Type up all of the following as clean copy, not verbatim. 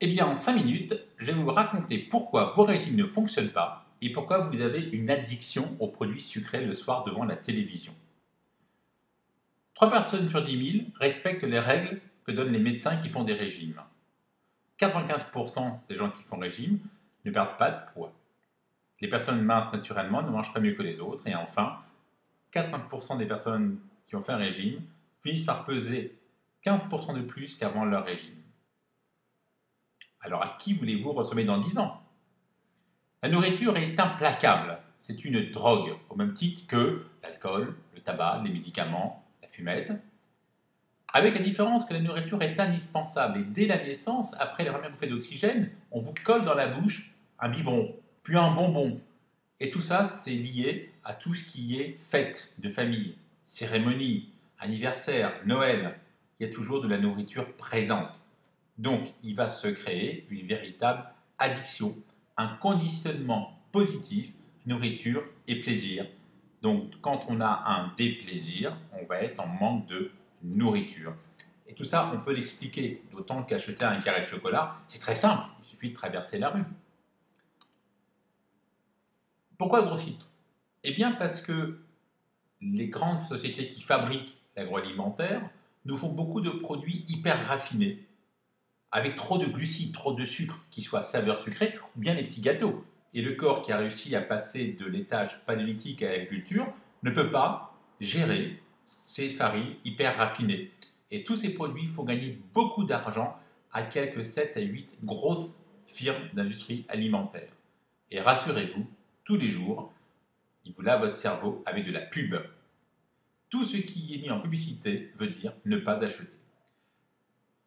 Eh bien, en 5 minutes, je vais vous raconter pourquoi vos régimes ne fonctionnent pas et pourquoi vous avez une addiction aux produits sucrés le soir devant la télévision. 3 personnes sur 10 000 respectent les règles que donnent les médecins qui font des régimes. 95% des gens qui font régime ne perdent pas de poids. Les personnes minces naturellement ne mangent pas mieux que les autres. Et enfin, 80% des personnes qui ont fait un régime finissent par peser 15% de plus qu'avant leur régime. Alors à qui voulez-vous ressembler dans 10 ans? La nourriture est implacable, c'est une drogue, au même titre que l'alcool, le tabac, les médicaments, la fumette. Avec la différence que la nourriture est indispensable et dès la naissance, après la première bouffée d'oxygène, on vous colle dans la bouche un biberon, puis un bonbon. Et tout ça, c'est lié à tout ce qui est fête de famille, cérémonie, anniversaire, Noël. Il y a toujours de la nourriture présente. Donc, il va se créer une véritable addiction, un conditionnement positif, nourriture et plaisir. Donc, quand on a un déplaisir, on va être en manque de nourriture. Et tout ça, on peut l'expliquer, d'autant qu'acheter un carré de chocolat, c'est très simple, il suffit de traverser la rue. Pourquoi grossit-on? Eh bien, parce que les grandes sociétés qui fabriquent l'agroalimentaire nous font beaucoup de produits hyper raffinés, avec trop de glucides, trop de sucre, qui soit saveur sucrée, ou bien les petits gâteaux. Et le corps qui a réussi à passer de l'étage paléolithique à l'agriculture ne peut pas gérer ces farines hyper raffinées. Et tous ces produits font gagner beaucoup d'argent à quelques 7 à 8 grosses firmes d'industrie alimentaire. Et rassurez-vous, tous les jours, ils vous lavent votre cerveau avec de la pub. Tout ce qui est mis en publicité veut dire ne pas acheter.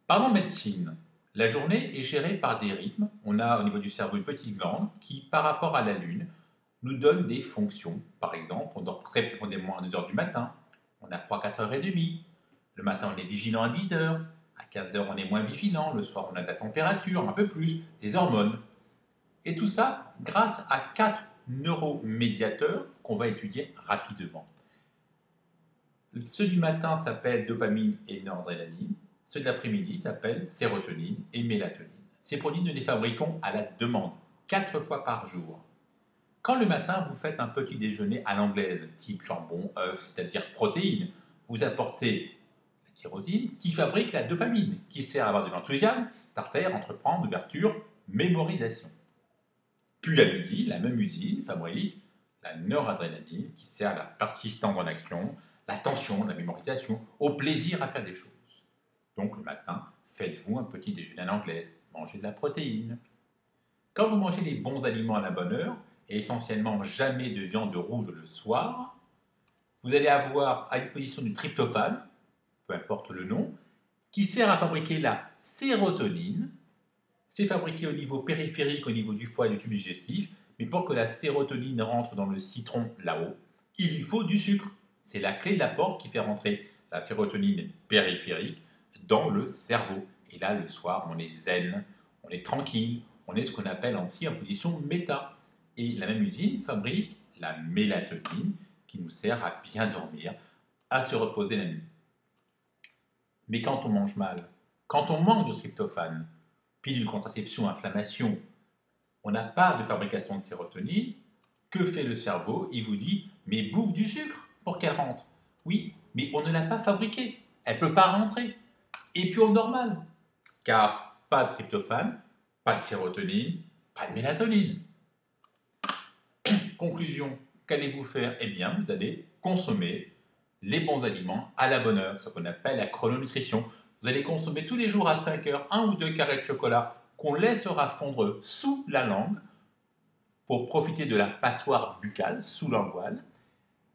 Parlons médecine. La journée est gérée par des rythmes. On a au niveau du cerveau une petite glande qui, par rapport à la Lune, nous donne des fonctions. Par exemple, on dort très profondément à 2 heures du matin, on a froid à 4h30. Le matin, on est vigilant à 10 heures. À 15 heures, on est moins vigilant. Le soir, on a de la température, un peu plus, des hormones. Et tout ça grâce à 4 neuromédiateurs qu'on va étudier rapidement. Ceux du matin s'appellent dopamine et noradrénaline. Ceux de l'après-midi s'appellent sérotonine et mélatonine. Ces produits, nous les fabriquons à la demande, 4 fois par jour. Quand le matin, vous faites un petit déjeuner à l'anglaise, type jambon, œuf, c'est-à-dire protéines, vous apportez la tyrosine qui fabrique la dopamine, qui sert à avoir de l'enthousiasme, starter, entreprendre, ouverture, mémorisation. Puis à midi, la même usine fabrique la noradrénaline qui sert à la persistance en action, l'attention, la mémorisation, au plaisir à faire des choses. Donc le matin, faites-vous un petit déjeuner à l'anglaise, mangez de la protéine. Quand vous mangez les bons aliments à la bonne heure, et essentiellement jamais de viande rouge le soir, vous allez avoir à disposition du tryptophane, peu importe le nom, qui sert à fabriquer la sérotonine. C'est fabriqué au niveau périphérique, au niveau du foie et du tube digestif, mais pour que la sérotonine rentre dans le citron là-haut, il lui faut du sucre. C'est la clé de la porte qui fait rentrer la sérotonine périphérique dans le cerveau. Et là, le soir, on est zen, on est tranquille, on est ce qu'on appelle en position méta. Et la même usine fabrique la mélatonine qui nous sert à bien dormir, à se reposer la nuit. Mais quand on mange mal, quand on manque de tryptophane, pilule, contraception, inflammation, on n'a pas de fabrication de sérotonine, que fait le cerveau? Il vous dit, mais bouffe du sucre pour qu'elle rentre. Oui, mais on ne l'a pas fabriquée, elle ne peut pas rentrer. Et puis on dort mal, car pas de tryptophane, pas de sérotonine, pas de mélatonine. Conclusion, qu'allez-vous faire? Eh bien, vous allez consommer les bons aliments à la bonne heure, ce qu'on appelle la chrononutrition. Vous allez consommer tous les jours à 5 heures 1 ou 2 carrés de chocolat qu'on laissera fondre sous la langue pour profiter de la passoire buccale sous l'envoile.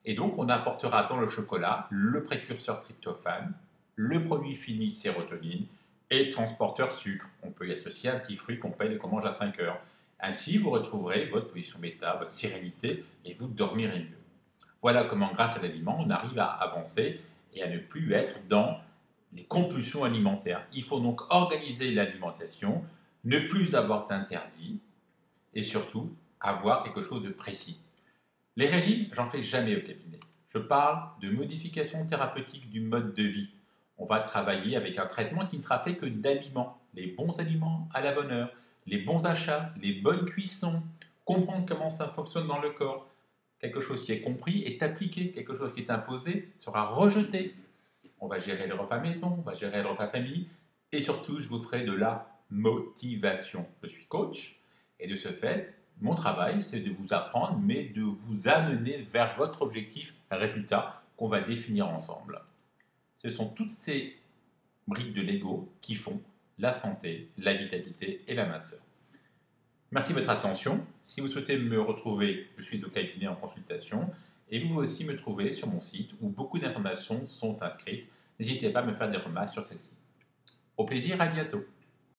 Et donc, on apportera dans le chocolat le précurseur tryptophane, le produit fini sérotonine et transporteur sucre. On peut y associer un petit fruit qu'on pèle et qu'on mange à 5 heures. Ainsi, vous retrouverez votre position méta, votre sérénité et vous dormirez mieux. Voilà comment, grâce à l'aliment, on arrive à avancer et à ne plus être dans les compulsions alimentaires. Il faut donc organiser l'alimentation, ne plus avoir d'interdit et surtout avoir quelque chose de précis. Les régimes, j'en fais jamais au cabinet. Je parle de modification thérapeutique du mode de vie. On va travailler avec un traitement qui ne sera fait que d'aliments. les bons aliments à la bonne heure, les bons achats, les bonnes cuissons, comprendre comment ça fonctionne dans le corps. Quelque chose qui est compris est appliqué, quelque chose qui est imposé sera rejeté. On va gérer le repas maison, on va gérer le repas famille, et surtout, je vous ferai de la motivation. Je suis coach, et de ce fait, mon travail, c'est de vous apprendre, mais de vous amener vers votre objectif résultat qu'on va définir ensemble. Ce sont toutes ces briques de Lego qui font la santé, la vitalité et la minceur. Merci de votre attention. Si vous souhaitez me retrouver, je suis au cabinet en consultation et vous pouvez aussi me trouver sur mon site où beaucoup d'informations sont inscrites. N'hésitez pas à me faire des remarques sur celle-ci. Au plaisir, à bientôt.